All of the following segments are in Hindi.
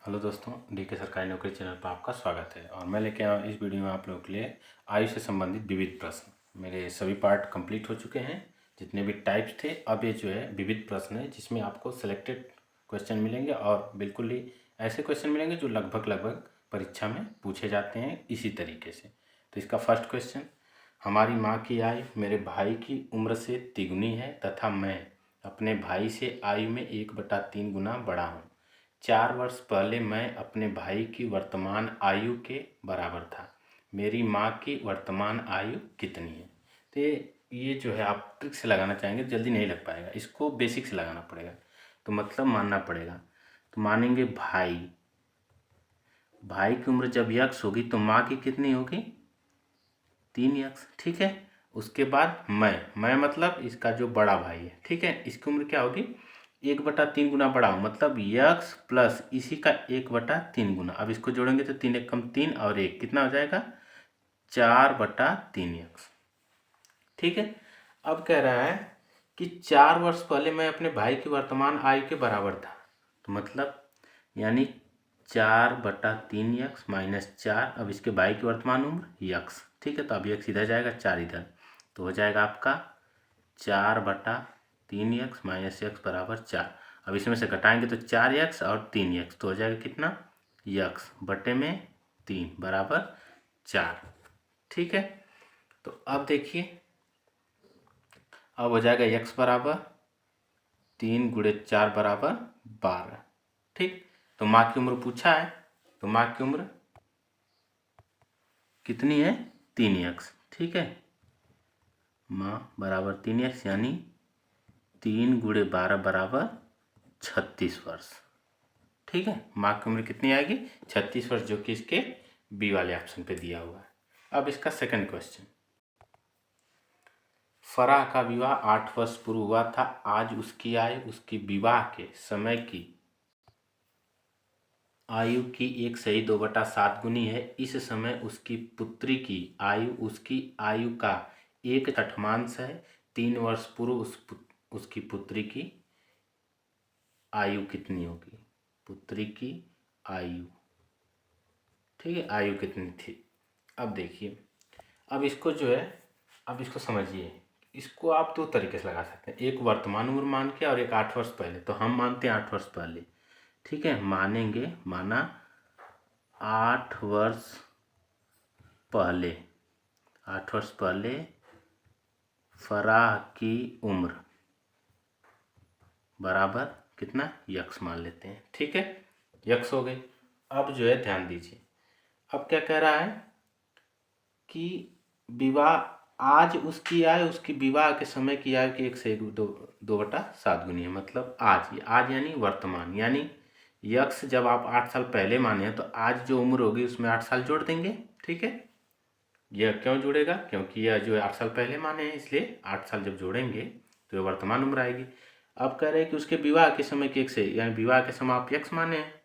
हेलो दोस्तों, डीके सरकारी नौकरी चैनल पर आपका स्वागत है। और मैं लेके आया इस वीडियो में आप लोगों के लिए आयु से संबंधित विविध प्रश्न। मेरे सभी पार्ट कंप्लीट हो चुके हैं, जितने भी टाइप्स थे। अब ये जो है विविध प्रश्न है, जिसमें आपको सेलेक्टेड क्वेश्चन मिलेंगे और बिल्कुल ही ऐसे क्वेश्चन मिलेंगे जो लगभग परीक्षा में पूछे जाते हैं इसी तरीके से। तो इसका फर्स्ट क्वेश्चन, हमारी माँ की आयु मेरे भाई की उम्र से तिगुनी है तथा मैं अपने भाई से आयु में 1/3 गुना बड़ा हूँ। 4 वर्ष पहले मैं अपने भाई की वर्तमान आयु के बराबर था। मेरी माँ की वर्तमान आयु कितनी है? तो ये जो है आप ट्रिक से लगाना चाहेंगे, जल्दी नहीं लग पाएगा, इसको बेसिक से लगाना पड़ेगा। तो मतलब मानना पड़ेगा। तो मानेंगे भाई की उम्र जब यक्स होगी तो माँ की कितनी होगी? 3 यक्स, ठीक है। उसके बाद मैं मतलब इसका जो बड़ा भाई है, ठीक है, इसकी उम्र क्या होगी? 1/3 गुना बड़ा हूँ, मतलब यक्स प्लस इसी का 1/3 गुना। अब इसको जोड़ेंगे तो 3 एक कम 3 और 1 कितना हो जाएगा? 4/3 यक्स, ठीक है। अब कह रहा है कि 4 वर्ष पहले मैं अपने भाई की वर्तमान आयु के बराबर था। तो मतलब यानी 4/3 यक्स माइनस 4। अब इसके भाई की वर्तमान उम्र यक्स, ठीक है। तो अब यक्स इधर जाएगा, 4 इधर, तो हो जाएगा आपका 4/3 यक्स माइनस यक्स बराबर 4। अब इसमें से घटाएंगे तो 4 यक्स और 3 यक्स, तो हो जाएगा कितना? यक्स बटे में 3 बराबर 4, ठीक है। तो अब देखिए, अब हो जाएगा यक्स बराबर 3 गुणे 4 बराबर 12, ठीक। तो माँ की उम्र पूछा है, तो माँ की उम्र कितनी है? 3 यक्स, ठीक है। माँ बराबर 3 यक्स यानी 3 गुणे 12 बराबर 36 वर्ष, ठीक है। माँ की उम्र कितनी आएगी? 36 वर्ष, जो कि इसके बी वाले ऑप्शन पे दिया हुआ है। अब इसका सेकंड क्वेश्चन, फराह का विवाह 8 वर्ष पूर्व हुआ था। आज उसकी आयु उसकी विवाह के समय की आयु की 1/2/7 गुनी है। इस समय उसकी पुत्री की आयु उसकी आयु का 1/6 है। 3 वर्ष पूर्व उसकी पुत्री की आयु कितनी होगी? पुत्री की आयु, ठीक है, आयु कितनी थी? अब देखिए, अब इसको जो है, अब इसको समझिए। इसको आप 2 तरीके से लगा सकते हैं, एक वर्तमान उम्र मान के और एक 8 वर्ष पहले। तो हम मानते हैं 8 वर्ष पहले, ठीक है। मानेंगे, माना 8 वर्ष पहले, 8 वर्ष पहले फराह की उम्र बराबर कितना? यक्स मान लेते हैं, ठीक है। यक्स हो गई। अब जो है ध्यान दीजिए, अब क्या कह रहा है कि विवाह आज उसकी आयु उसकी विवाह के समय की आयु की 1/2/7 गुनी है। मतलब आज यानी वर्तमान, यानी यक्स जब आप 8 साल पहले माने हैं तो आज जो उम्र होगी उसमें 8 साल जोड़ देंगे, ठीक है। यह क्यों जुड़ेगा? क्योंकि यह जो है 8 साल पहले माने हैं, इसलिए 8 साल जब जोड़ेंगे तो यह वर्तमान उम्र आएगी। अब कह रहे हैं कि उसके विवाह के समय की एक यानी विवाह के समय आप यक्स माने हैं।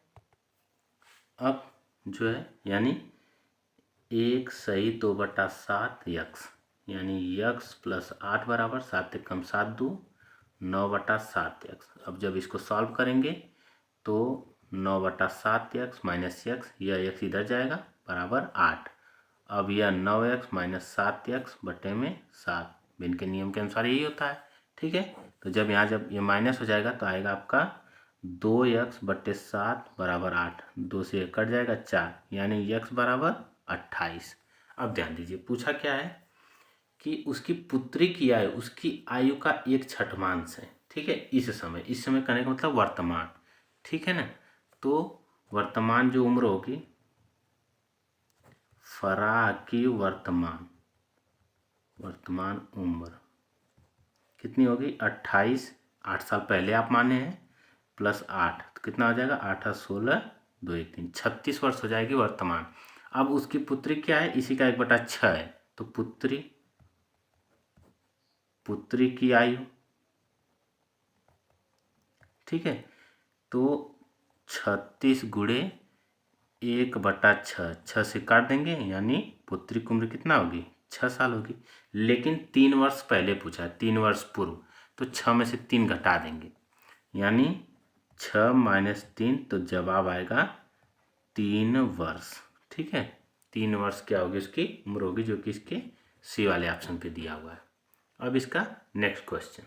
अब जो है यानी 1/2/7 यक्स, यानी यक्स प्लस 8 बराबर 7 एक कम 7 2 9/7 यक्स। अब जब इसको सॉल्व करेंगे तो 9/7 यक्स माइनस यक्स, यह यक्स इधर जाएगा, बराबर 8। अब यह 9 यक्स माइनस 7 यक्स बटे में 7, बिन के नियम के अनुसार यही होता है, ठीक है। तो जब यहाँ जब ये माइनस हो जाएगा तो आएगा आपका 2x/7 बराबर 8, 2 से 1 कट जाएगा 4, यानी यक्स बराबर 28। अब ध्यान दीजिए, पूछा क्या है कि उसकी पुत्री की आयु उसकी आयु का 1/6 है, ठीक है। इस समय कहने का मतलब वर्तमान, ठीक है ना। तो वर्तमान जो उम्र होगी, फराह की वर्तमान उम्र कितनी होगी? 28। 8 साल पहले आप माने हैं, प्लस 8 तो कितना हो जाएगा? 8 8 16 2 1 3, 36 वर्ष हो जाएगी वर्तमान। अब उसकी पुत्री क्या है? इसी का 1/6 है, तो पुत्री की आयु, ठीक है। तो 36 गुणे 1/6, 6 से काट देंगे, यानी पुत्री की उम्र कितना होगी? 6 साल होगी। लेकिन 3 वर्ष पहले पूछा है, 3 वर्ष पूर्व, तो 6 में से 3 घटा देंगे, यानी 6 माइनस 3, तो जवाब आएगा 3 वर्ष। ठीक है, 3 वर्ष क्या होगी उसकी उम्र होगी, जो कि इसके सी वाले ऑप्शन पे दिया हुआ है। अब इसका नेक्स्ट क्वेश्चन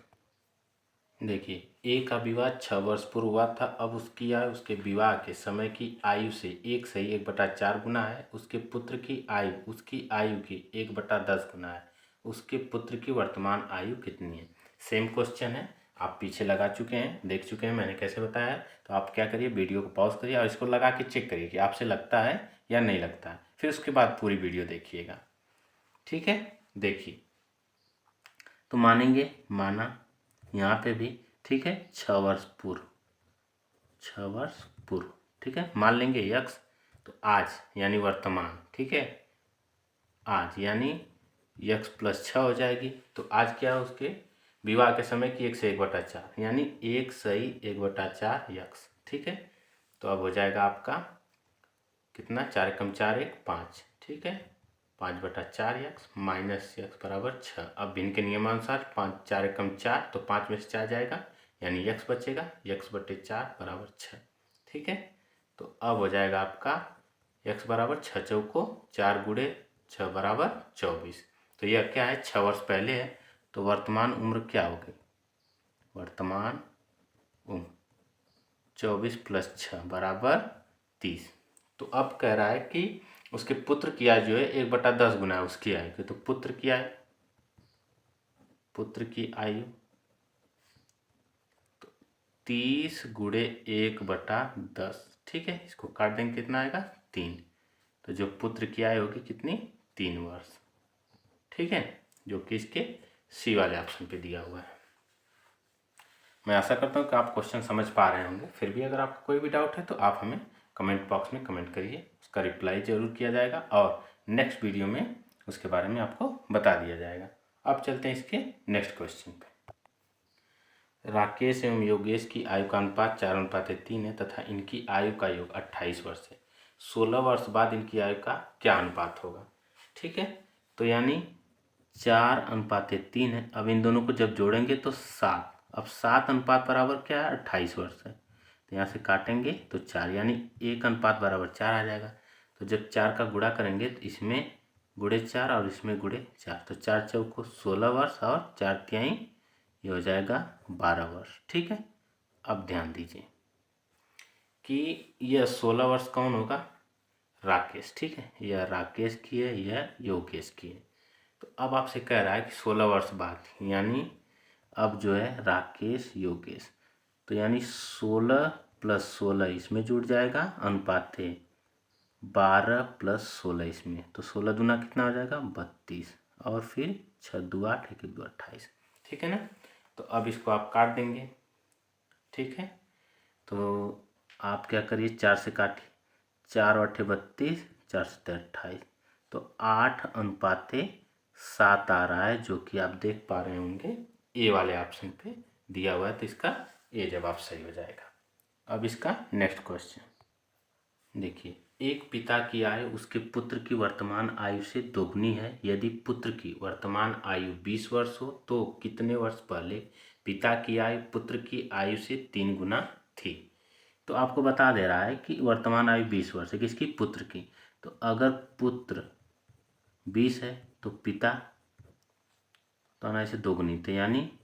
देखिए, ए का विवाह 6 वर्ष पूर्व हुआ था। अब उसकी आयु उसके विवाह के समय की आयु से 1/4 गुना है। उसके पुत्र की आयु उसकी आयु की 1/10 गुना है। उसके पुत्र की वर्तमान आयु कितनी है? सेम क्वेश्चन है, आप पीछे लगा चुके हैं, देख चुके हैं मैंने कैसे बताया है। तो आप क्या करिए, वीडियो को पॉज करिए और इसको लगा के चेक करिए कि आपसे लगता है या नहीं लगता है। फिर उसके बाद पूरी वीडियो देखिएगा। ठीक है, देखिए तो मानेंगे, माना यहाँ पे भी। ठीक है, 6 वर्ष पूर्व, 6 वर्ष पूर्व। ठीक है, मान लेंगे यक्स। तो आज यानी वर्तमान। ठीक है, आज यानी यक्स प्लस 6 हो जाएगी। तो आज क्या है उसके विवाह के समय की 1/4 यानी 1/1/4 यक्स। ठीक है, तो अब हो जाएगा आपका कितना, 4 एकम 4 1 5। ठीक है, 5/4 यक्स माइनस यक्स बराबर 6। अब भिन्न के नियमानुसार 5 4 एकम 4, तो 5 में से 4 जाएगा यानी यक्स बचेगा, यक्स/4 बराबर 6। ठीक है, तो अब हो जाएगा आपका यक्स बराबर 6 चौको 4 गुणे 6 बराबर 24। तो यह क्या है, 6 वर्ष पहले है। तो वर्तमान उम्र क्या होगी, वर्तमान उम्र 24 + 6 बराबर 30। तो अब कह रहा है कि उसके पुत्र की आयु जो है 1/10 गुना है उसकी आयु की। तो पुत्र की आयु, पुत्र की आयु तो 30 गुणे 1/10। ठीक है, इसको काट देंगे, कितना आएगा 3। तो जो पुत्र की आयु होगी कितनी, 3 वर्ष। ठीक है, जो कि इसके सी वाले ऑप्शन पे दिया हुआ है। मैं आशा करता हूँ कि आप क्वेश्चन समझ पा रहे होंगे। फिर भी अगर आपको कोई भी डाउट है तो आप हमें कमेंट बॉक्स में कमेंट करिए, उसका रिप्लाई ज़रूर किया जाएगा और नेक्स्ट वीडियो में उसके बारे में आपको बता दिया जाएगा। अब चलते हैं इसके नेक्स्ट क्वेश्चन पे। राकेश एवं योगेश की आयु का अनुपात 4:3 है तथा इनकी आयु का योग 28 वर्ष है। 16 वर्ष बाद इनकी आयु का क्या अनुपात होगा? ठीक है, तो यानी 4:3 है। अब इन दोनों को जब जोड़ेंगे तो 7। अब 7 अनुपात बराबर क्या है, 28 वर्ष है। तो यहाँ से काटेंगे तो 4 यानी 1 अनुपात बराबर 4 आ जाएगा। तो जब 4 का गुणा करेंगे तो इसमें गुणे 4 और इसमें गुणे 4, तो 4 चौको 16 वर्ष और 4 तिहाई ये हो जाएगा 12 वर्ष। ठीक है, अब ध्यान दीजिए कि यह 16 वर्ष कौन होगा, राकेश। ठीक है, यह राकेश की है, यह योगेश की है। तो अब आपसे कह रहा है कि 16 वर्ष बाद, यानी अब जो है राकेश योगेश, तो यानी 16 + 16 इसमें जुड़ जाएगा, अनुपात थे 12 + 16 इसमें, तो 16 दूना कितना हो जाएगा 32 और फिर 6 2 8 1 2 28। ठीक है ना, तो अब इसको आप काट देंगे। ठीक है, तो आप क्या करिए, 4 से काटिए, 4 × 8 = 32, 4 × 7 = 28, तो 8:7 आ रहा है, जो कि आप देख पा रहे होंगे ए वाले ऑप्शन पे दिया हुआ है। तो इसका ए जवाब सही हो जाएगा। अब इसका नेक्स्ट क्वेश्चन देखिए, एक पिता की आयु उसके पुत्र की वर्तमान आयु से दोगुनी है। यदि पुत्र की वर्तमान आयु 20 वर्ष हो तो कितने वर्ष पहले पिता की आयु पुत्र की आयु से 3 गुना थी? तो आपको बता दे रहा है कि वर्तमान आयु 20 वर्ष है किसकी, पुत्र की। तो अगर पुत्र 20 है तो पिता तो ना इसे दोगुनी, तो यानी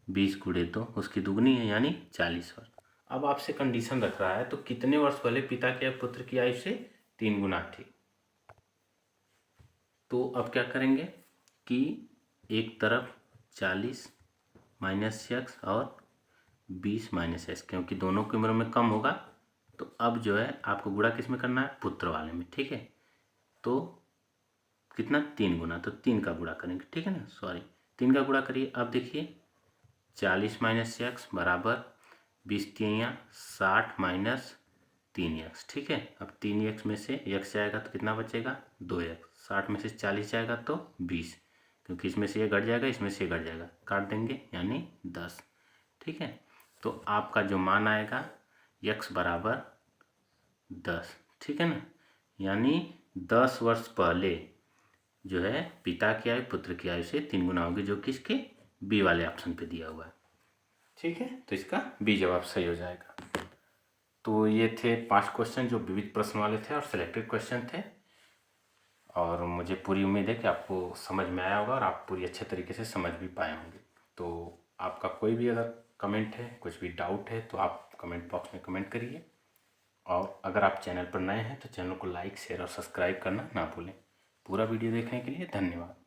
20 गुणे 2 उसकी दुगनी है यानी 40 वर्ष। अब आपसे कंडीशन रख रहा है, तो कितने वर्ष पहले पिता के पुत्र की आयु से 3 गुना थी? तो अब क्या करेंगे कि एक तरफ 40 माइनस एक्स और 20 माइनस एक्स, क्योंकि दोनों की उम्र में कम होगा। तो अब जो है आपको गुणा किस में करना है, पुत्र वाले में। ठीक है, तो कितना 3 गुना, तो 3 का गुणा करेंगे। ठीक है ना, सॉरी 3 का गुणा करिए। अब देखिए 40 माइनस एक्स बराबर 20 3 60 माइनस 3x। ठीक है, अब 3x में से x जाएगा तो कितना बचेगा 2x, 60 में से 40 जाएगा तो 20, क्योंकि इसमें से ये घट जाएगा, इसमें से घट जाएगा, काट देंगे यानी 10। ठीक है, तो आपका जो मान आएगा x बराबर 10। ठीक है ना, यानी 10 वर्ष पहले जो है पिता की आयु पुत्र की आयु से 3 गुना होगी, जो कि इसके बी वाले ऑप्शन पे दिया हुआ है। ठीक है, तो इसका बी जवाब सही हो जाएगा। तो ये थे 5 क्वेश्चन जो विविध प्रश्न वाले थे और सिलेक्टेड क्वेश्चन थे, और मुझे पूरी उम्मीद है कि आपको समझ में आया होगा और आप पूरी अच्छे तरीके से समझ भी पाए होंगे। तो आपका कोई भी अगर कमेंट है, कुछ भी डाउट है, तो आप कमेंट बॉक्स में कमेंट करिए। और अगर आप चैनल पर नए हैं तो चैनल को लाइक, शेयर और सब्सक्राइब करना ना भूलें। पूरा वीडियो देखने के लिए धन्यवाद।